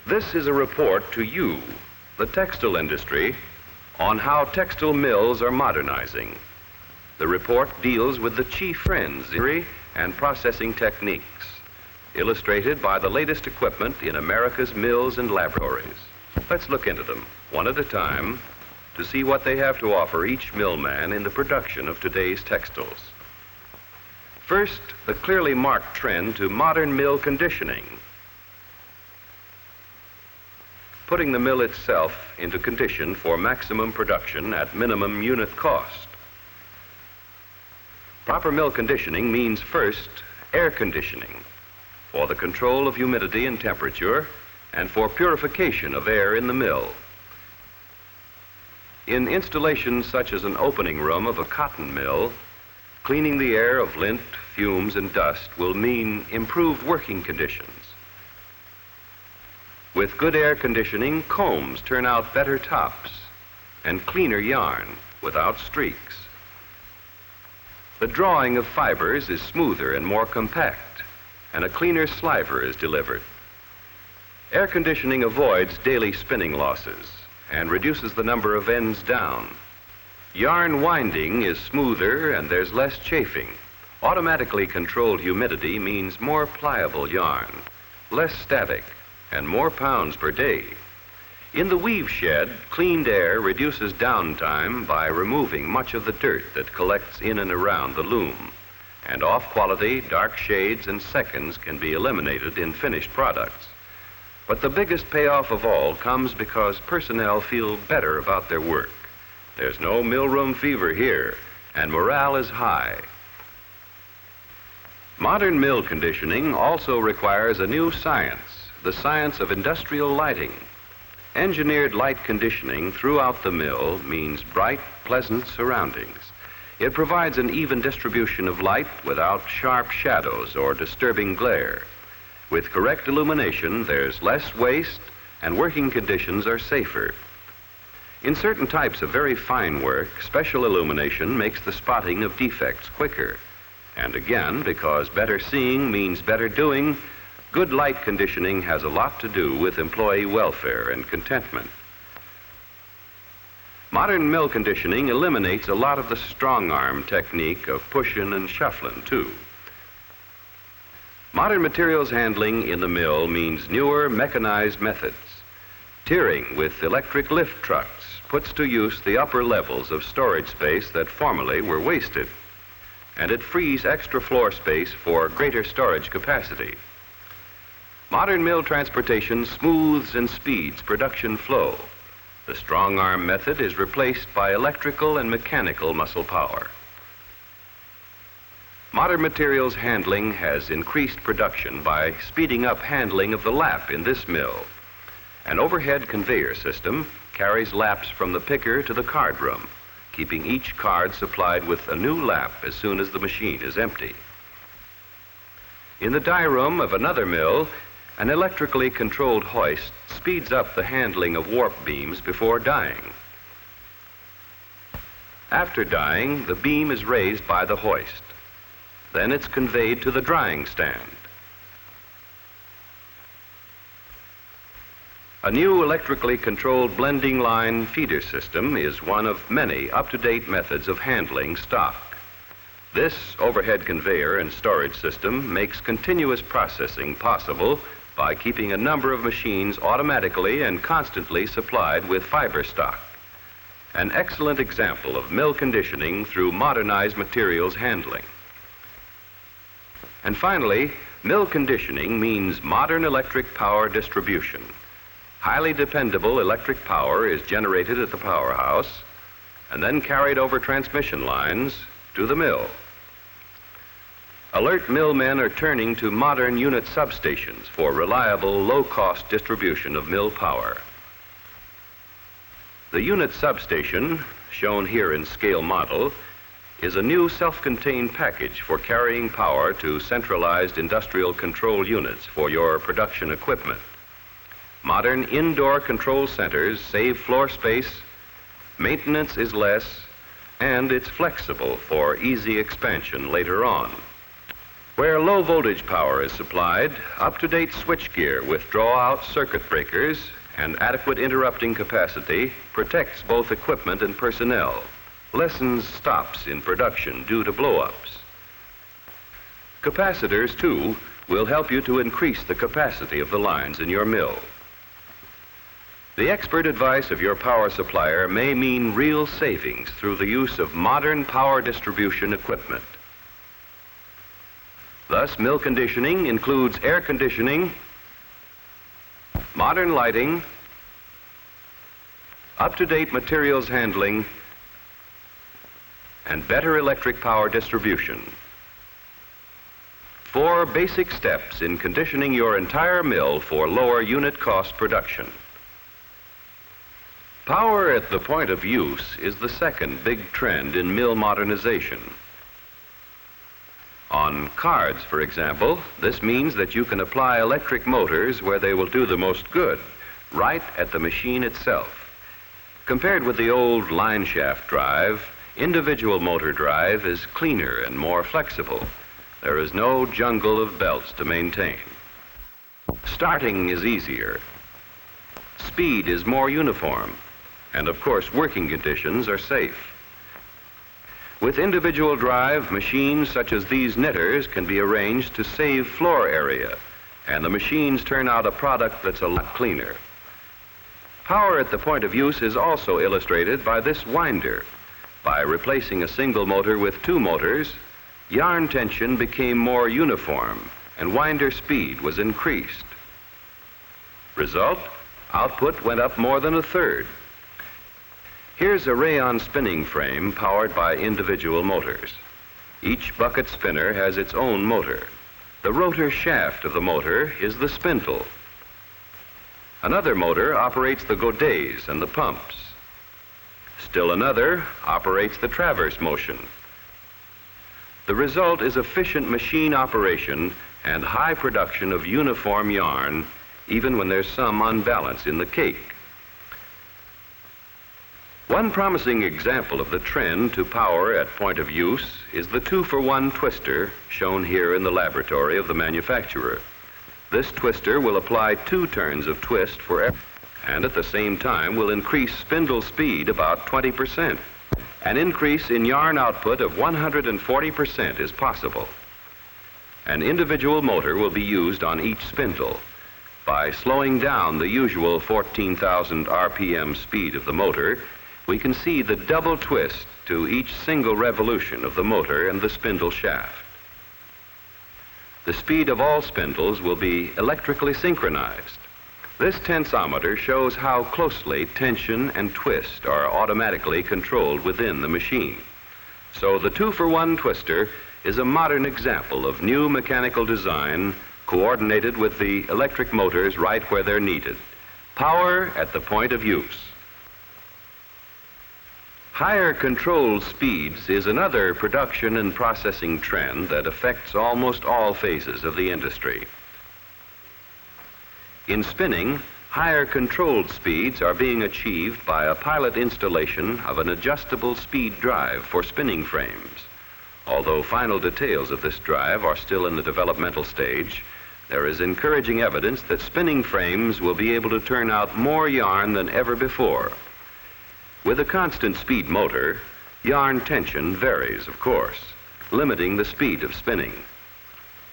This is a report to you, the textile industry, on how textile mills are modernizing. The report deals with the chief trends and processing techniques, illustrated by the latest equipment in America's mills and laboratories. Let's look into them, one at a time, to see what they have to offer each millman in the production of today's textiles. First, the clearly marked trend to modern mill conditioning, putting the mill itself into condition for maximum production at minimum unit cost. Proper mill conditioning means first air conditioning for the control of humidity and temperature and for purification of air in the mill. In installations such as an opening room of a cotton mill, cleaning the air of lint, fumes, and dust will mean improved working conditions. With good air conditioning, combs turn out better tops and cleaner yarn without streaks. The drawing of fibers is smoother and more compact, and a cleaner sliver is delivered. Air conditioning avoids daily spinning losses and reduces the number of ends down. Yarn winding is smoother and there's less chafing. Automatically controlled humidity means more pliable yarn, less static, and more pounds per day. In the weave shed, cleaned air reduces downtime by removing much of the dirt that collects in and around the loom, and off-quality, dark shades and seconds can be eliminated in finished products. But the biggest payoff of all comes because personnel feel better about their work. There's no millroom fever here, and morale is high. Modern mill conditioning also requires a new science, the science of industrial lighting. Engineered light conditioning throughout the mill means bright, pleasant surroundings. It provides an even distribution of light without sharp shadows or disturbing glare. With correct illumination, there's less waste and working conditions are safer. In certain types of very fine work, special illumination makes the spotting of defects quicker. And again, because better seeing means better doing, good light conditioning has a lot to do with employee welfare and contentment. Modern mill conditioning eliminates a lot of the strong arm technique of pushing and shuffling, too. Modern materials handling in the mill means newer mechanized methods. Tiering with electric lift trucks puts to use the upper levels of storage space that formerly were wasted, and it frees extra floor space for greater storage capacity. Modern mill transportation smooths and speeds production flow. The strong arm method is replaced by electrical and mechanical muscle power. Modern materials handling has increased production by speeding up handling of the lap in this mill. An overhead conveyor system carries laps from the picker to the card room, keeping each card supplied with a new lap as soon as the machine is empty. In the die room of another mill, an electrically controlled hoist speeds up the handling of warp beams before dyeing. After dyeing, the beam is raised by the hoist. Then it's conveyed to the drying stand. A new electrically controlled blending line feeder system is one of many up-to-date methods of handling stock. This overhead conveyor and storage system makes continuous processing possible by keeping a number of machines automatically and constantly supplied with fiber stock. An excellent example of mill conditioning through modernized materials handling. And finally, mill conditioning means modern electric power distribution. Highly dependable electric power is generated at the powerhouse and then carried over transmission lines to the mill. Alert millmen are turning to modern unit substations for reliable, low-cost distribution of mill power. The unit substation, shown here in scale model, is a new self-contained package for carrying power to centralized industrial control units for your production equipment. Modern indoor control centers save floor space, maintenance is less, and it's flexible for easy expansion later on. Where low voltage power is supplied, up-to-date switchgear with draw-out circuit breakers and adequate interrupting capacity protects both equipment and personnel, lessens stops in production due to blow-ups. Capacitors, too, will help you to increase the capacity of the lines in your mill. The expert advice of your power supplier may mean real savings through the use of modern power distribution equipment. Thus, mill conditioning includes air conditioning, modern lighting, up-to-date materials handling, and better electric power distribution. 4 basic steps in conditioning your entire mill for lower unit cost production. Power at the point of use is the second big trend in mill modernization. On cards, for example, this means that you can apply electric motors where they will do the most good, right at the machine itself. Compared with the old line shaft drive, individual motor drive is cleaner and more flexible. There is no jungle of belts to maintain. Starting is easier. Speed is more uniform. And of course, working conditions are safe. With individual drive, machines such as these knitters can be arranged to save floor area, and the machines turn out a product that's a lot cleaner. Power at the point of use is also illustrated by this winder. By replacing a single motor with 2 motors, yarn tension became more uniform, and winder speed was increased. Result, output went up more than 1/3. Here's a rayon spinning frame powered by individual motors. Each bucket spinner has its own motor. The rotor shaft of the motor is the spindle. Another motor operates the godets and the pumps. Still another operates the traverse motion. The result is efficient machine operation and high production of uniform yarn, even when there's some unbalance in the cake. One promising example of the trend to power at point of use is the 2-for-1 twister shown here in the laboratory of the manufacturer. This twister will apply 2 turns of twist for every, and at the same time will increase spindle speed about 20%. An increase in yarn output of 140% is possible. An individual motor will be used on each spindle. By slowing down the usual 14,000 RPM speed of the motor, we can see the double twist to each single revolution of the motor and the spindle shaft. The speed of all spindles will be electrically synchronized. This tensometer shows how closely tension and twist are automatically controlled within the machine. So the 2-for-1 twister is a modern example of new mechanical design coordinated with the electric motors right where they're needed. Power at the point of use. Higher controlled speeds is another production and processing trend that affects almost all phases of the industry. In spinning, higher controlled speeds are being achieved by a pilot installation of an adjustable speed drive for spinning frames. Although final details of this drive are still in the developmental stage, there is encouraging evidence that spinning frames will be able to turn out more yarn than ever before. With a constant speed motor, yarn tension varies, of course, limiting the speed of spinning.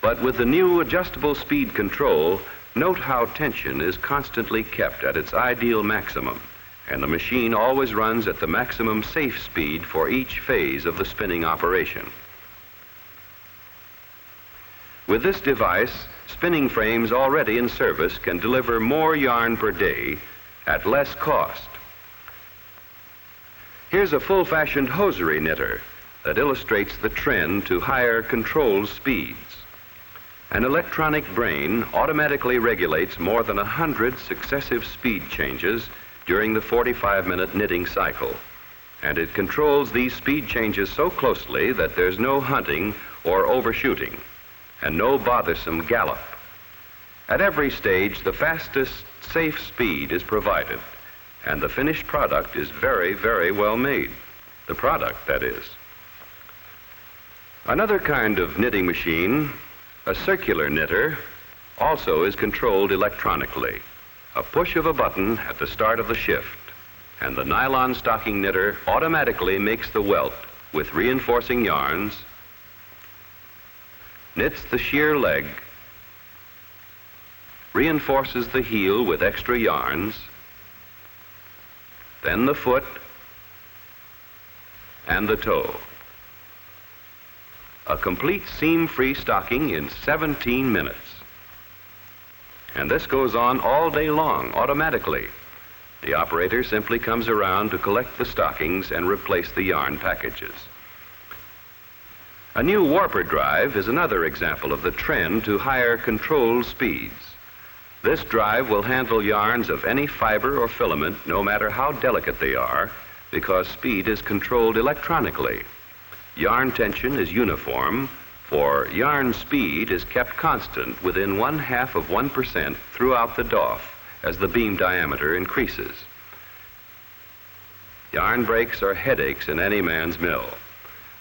But with the new adjustable speed control, note how tension is constantly kept at its ideal maximum, and the machine always runs at the maximum safe speed for each phase of the spinning operation. With this device, spinning frames already in service can deliver more yarn per day at less cost. Here's a full-fashioned hosiery knitter that illustrates the trend to higher controlled speeds. An electronic brain automatically regulates more than 100 successive speed changes during the 45-minute knitting cycle, and it controls these speed changes so closely that there's no hunting or overshooting, and no bothersome gallop. At every stage, the fastest safe speed is provided, and the finished product is very, very well made. The product, that is. Another kind of knitting machine A circular knitter also is controlled electronically. A push of a button at the start of the shift, and the nylon stocking knitter automatically makes the welt with reinforcing yarns, knits the sheer leg, reinforces the heel with extra yarns, then the foot and the toe. A complete seam-free stocking in 17 minutes. And this goes on all day long, automatically. The operator simply comes around to collect the stockings and replace the yarn packages. A new warper drive is another example of the trend to higher control speeds. This drive will handle yarns of any fiber or filament, no matter how delicate they are, because speed is controlled electronically. Yarn tension is uniform, for yarn speed is kept constant within 0.5% throughout the doff as the beam diameter increases. Yarn breaks are headaches in any man's mill.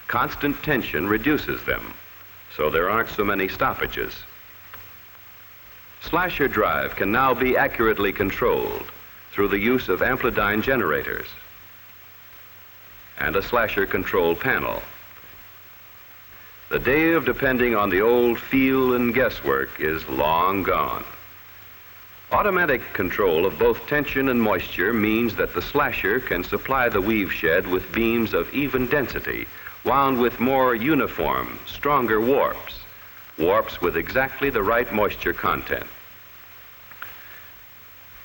Constant tension reduces them, so there aren't so many stoppages. Slasher drive can now be accurately controlled through the use of amplidyne generators and a slasher control panel. The day of depending on the old feel and guesswork is long gone. Automatic control of both tension and moisture means that the slasher can supply the weave shed with beams of even density, wound with more uniform, stronger warps, warps with exactly the right moisture content.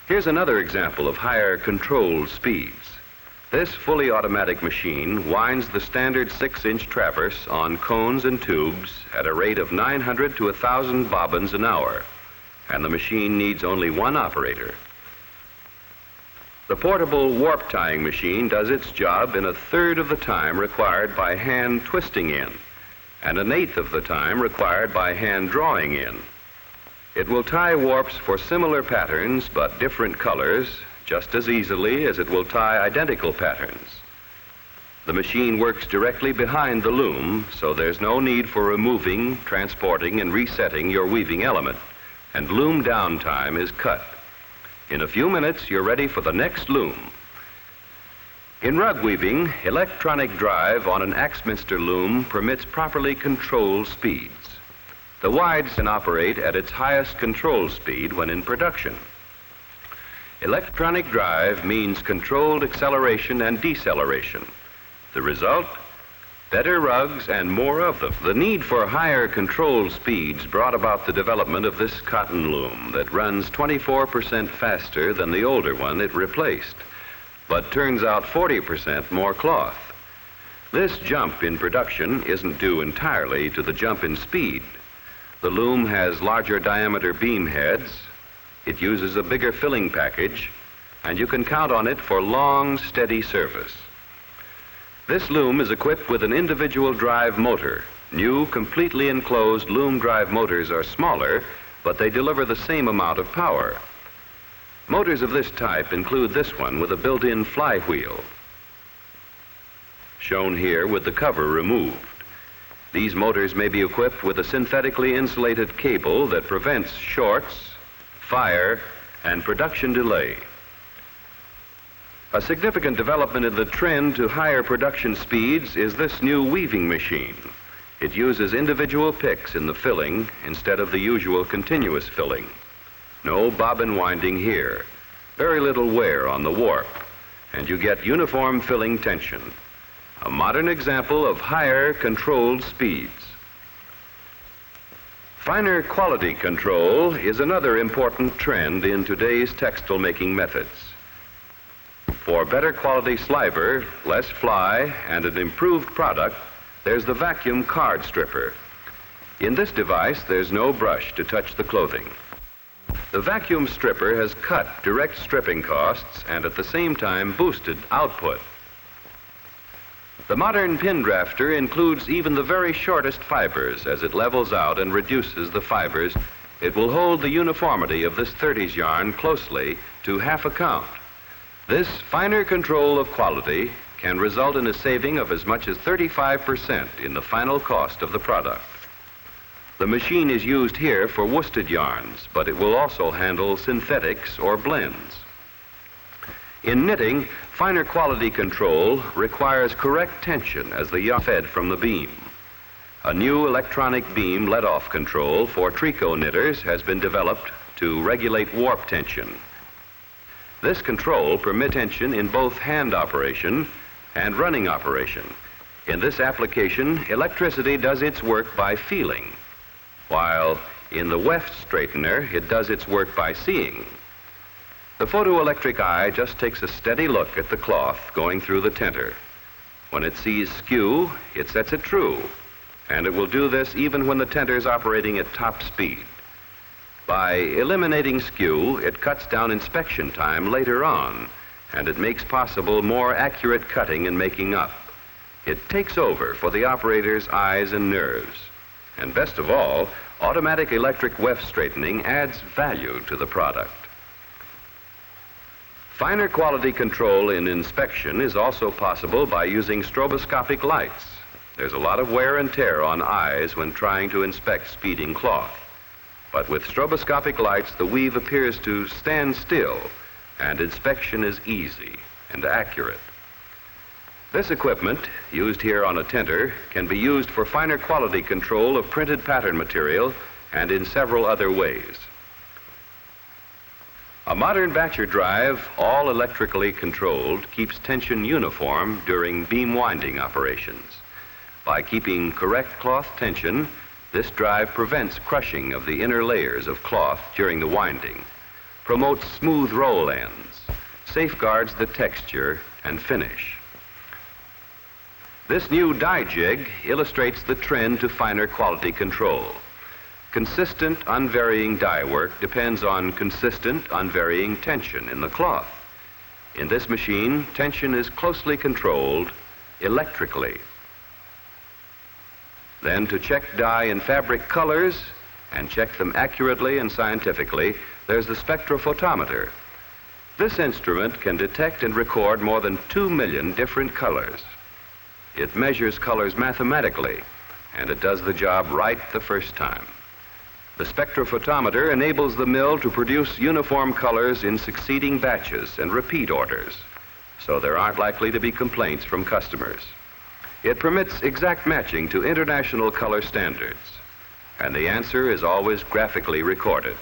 Here's another example of higher controlled speeds. This fully automatic machine winds the standard 6-inch traverse on cones and tubes at a rate of 900 to 1,000 bobbins an hour, and the machine needs only one operator. The portable warp tying machine does its job in 1/3 of the time required by hand twisting in, and 1/8 of the time required by hand drawing in. It will tie warps for similar patterns but different colors just as easily as it will tie identical patterns. The machine works directly behind the loom, so there's no need for removing, transporting, and resetting your weaving element, and loom downtime is cut. In a few minutes, you're ready for the next loom. In rug weaving, electronic drive on an Axminster loom permits properly controlled speeds. The wides can operate at its highest control speed when in production. Electronic drive means controlled acceleration and deceleration. The result? Better rugs and more of them. The need for higher control speeds brought about the development of this cotton loom that runs 24% faster than the older one it replaced, but turns out 40% more cloth. This jump in production isn't due entirely to the jump in speed. The loom has larger diameter beam heads, it uses a bigger filling package, and you can count on it for long, steady service. This loom is equipped with an individual drive motor. New, completely enclosed loom drive motors are smaller, but they deliver the same amount of power. Motors of this type include this one with a built-in flywheel, shown here with the cover removed. These motors may be equipped with a synthetically insulated cable that prevents shorts, fire, and production delay. A significant development in the trend to higher production speeds is this new weaving machine. It uses individual picks in the filling instead of the usual continuous filling. No bobbin winding here, very little wear on the warp, and you get uniform filling tension. A modern example of higher controlled speeds. Finer quality control is another important trend in today's textile making methods. For better quality sliver, less fly, and an improved product, there's the vacuum card stripper. In this device, there's no brush to touch the clothing. The vacuum stripper has cut direct stripping costs and at the same time boosted output. The modern pin drafter includes even the very shortest fibers as it levels out and reduces the fibers. It will hold the uniformity of this 30s yarn closely to half a count. This finer control of quality can result in a saving of as much as 35% in the final cost of the product. The machine is used here for worsted yarns, but it will also handle synthetics or blends. In knitting, finer quality control requires correct tension as the yarn is fed from the beam. A new electronic beam let-off control for tricot knitters has been developed to regulate warp tension. This control permits tension in both hand operation and running operation. In this application, electricity does its work by feeling, while in the weft straightener, it does its work by seeing. The photoelectric eye just takes a steady look at the cloth going through the tenter. When it sees skew, it sets it true, and it will do this even when the tenter is operating at top speed. By eliminating skew, it cuts down inspection time later on, and it makes possible more accurate cutting and making up. It takes over for the operator's eyes and nerves. And best of all, automatic electric weft straightening adds value to the product. Finer quality control in inspection is also possible by using stroboscopic lights. There's a lot of wear and tear on eyes when trying to inspect speeding cloth. But with stroboscopic lights, the weave appears to stand still, and inspection is easy and accurate. This equipment, used here on a tenter, can be used for finer quality control of printed pattern material and in several other ways. A modern batcher drive, all electrically controlled, keeps tension uniform during beam winding operations. By keeping correct cloth tension, this drive prevents crushing of the inner layers of cloth during the winding, promotes smooth roll ends, safeguards the texture and finish. This new die jig illustrates the trend to finer quality control. Consistent, unvarying die work depends on consistent, unvarying tension in the cloth. In this machine, tension is closely controlled electrically. Then to check dye and fabric colors and check them accurately and scientifically, there's the spectrophotometer. This instrument can detect and record more than 2 million different colors. It measures colors mathematically, and it does the job right the first time. The spectrophotometer enables the mill to produce uniform colors in succeeding batches and repeat orders, so there aren't likely to be complaints from customers. It permits exact matching to international color standards, and the answer is always graphically recorded.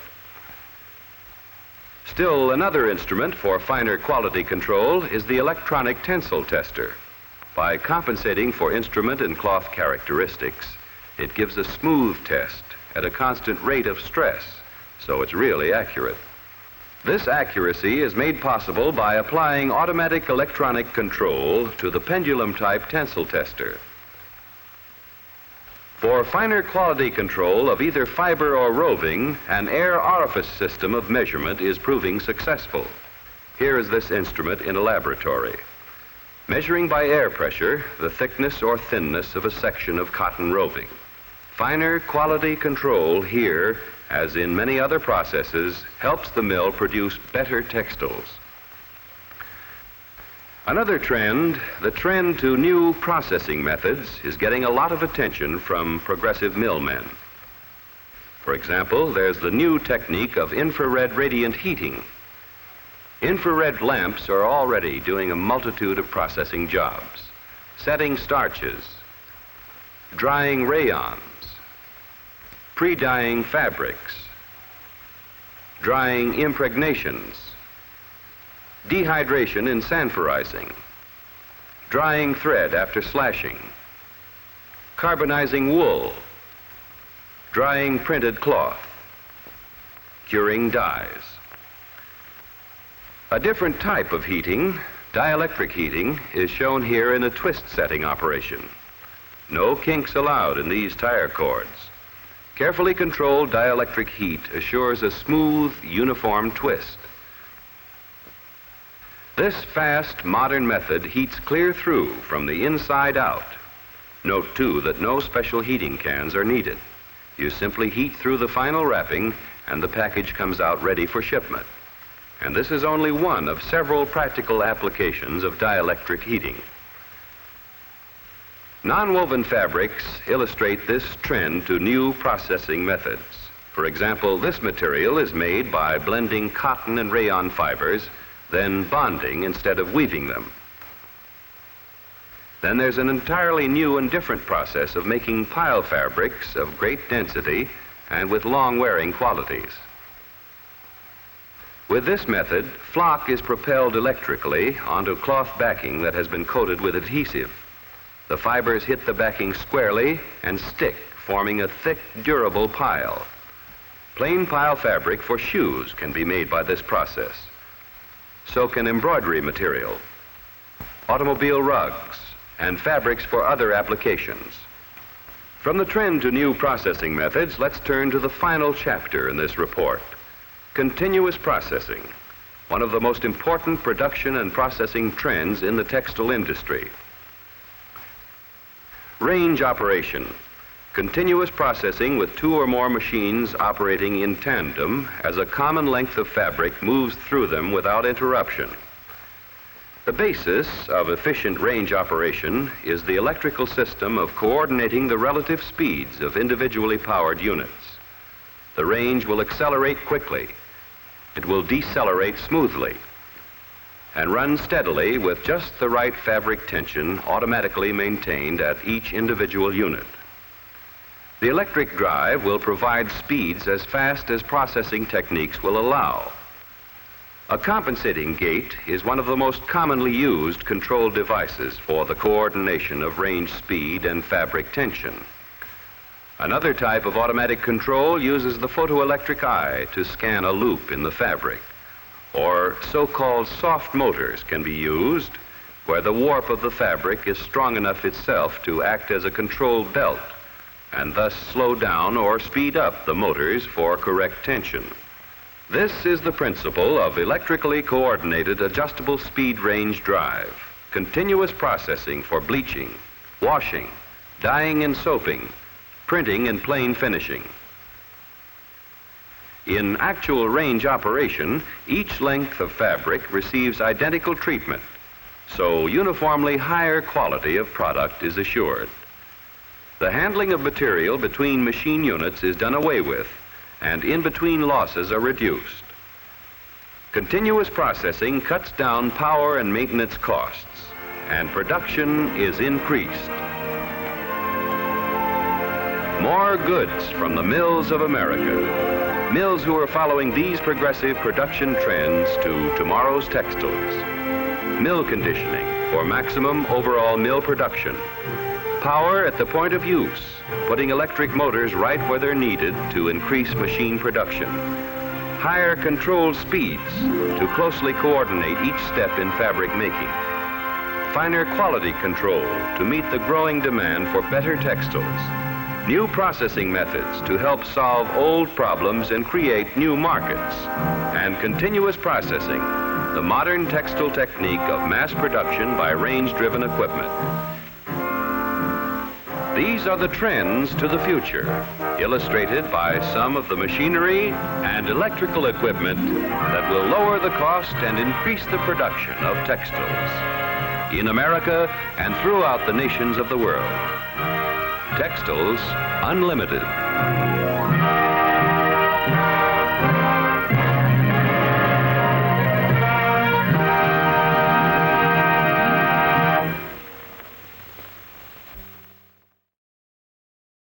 Still another instrument for finer quality control is the electronic tensile tester. By compensating for instrument and cloth characteristics, it gives a smooth test at a constant rate of stress, so it's really accurate. This accuracy is made possible by applying automatic electronic control to the pendulum-type tensile tester. For finer quality control of either fiber or roving, an air orifice system of measurement is proving successful. Here is this instrument in a laboratory. Measuring by air pressure the thickness or thinness of a section of cotton roving. Finer quality control here, as in many other processes, helps the mill produce better textiles. Another trend, the trend to new processing methods, is getting a lot of attention from progressive millmen. For example, there's the new technique of infrared radiant heating. Infrared lamps are already doing a multitude of processing jobs. Setting starches, drying rayons, pre-dyeing fabrics, drying impregnations, dehydration and sanforizing, drying thread after slashing, carbonizing wool, drying printed cloth, curing dyes. A different type of heating, dielectric heating, is shown here in a twist setting operation. No kinks allowed in these tire cords. Carefully controlled dielectric heat assures a smooth, uniform twist. This fast, modern method heats clear through from the inside out. Note, too, that no special heating cans are needed. You simply heat through the final wrapping, and the package comes out ready for shipment. And this is only one of several practical applications of dielectric heating. Non-woven fabrics illustrate this trend to new processing methods. For example, this material is made by blending cotton and rayon fibers, then bonding instead of weaving them. Then there's an entirely new and different process of making pile fabrics of great density and with long-wearing qualities. With this method, flock is propelled electrically onto cloth backing that has been coated with adhesive. The fibers hit the backing squarely and stick, forming a thick, durable pile. Plain pile fabric for shoes can be made by this process. So can embroidery material, automobile rugs, and fabrics for other applications. From the trend to new processing methods, let's turn to the final chapter in this report. Continuous processing, one of the most important production and processing trends in the textile industry. Range operation, continuous processing with two or more machines operating in tandem as a common length of fabric moves through them without interruption. The basis of efficient range operation is the electrical system of coordinating the relative speeds of individually powered units. The range will accelerate quickly. It will decelerate smoothly and run steadily with just the right fabric tension automatically maintained at each individual unit. The electric drive will provide speeds as fast as processing techniques will allow. A compensating gate is one of the most commonly used control devices for the coordination of range speed and fabric tension. Another type of automatic control uses the photoelectric eye to scan a loop in the fabric. Or so-called soft motors can be used where the warp of the fabric is strong enough itself to act as a control belt and thus slow down or speed up the motors for correct tension. This is the principle of electrically coordinated adjustable speed range drive, continuous processing for bleaching, washing, dyeing and soaping, printing and plain finishing. In actual range operation, each length of fabric receives identical treatment, so uniformly higher quality of product is assured. The handling of material between machine units is done away with, and in-between losses are reduced. Continuous processing cuts down power and maintenance costs, and production is increased. More goods from the mills of America. Mills who are following these progressive production trends to tomorrow's textiles. Mill conditioning for maximum overall mill production. Power at the point of use, putting electric motors right where they're needed to increase machine production. Higher controlled speeds to closely coordinate each step in fabric making. Finer quality control to meet the growing demand for better textiles. New processing methods to help solve old problems and create new markets. And continuous processing, the modern textile technique of mass production by range-driven equipment. These are the trends to the future, illustrated by some of the machinery and electrical equipment that will lower the cost and increase the production of textiles in America and throughout the nations of the world. Textiles Unlimited.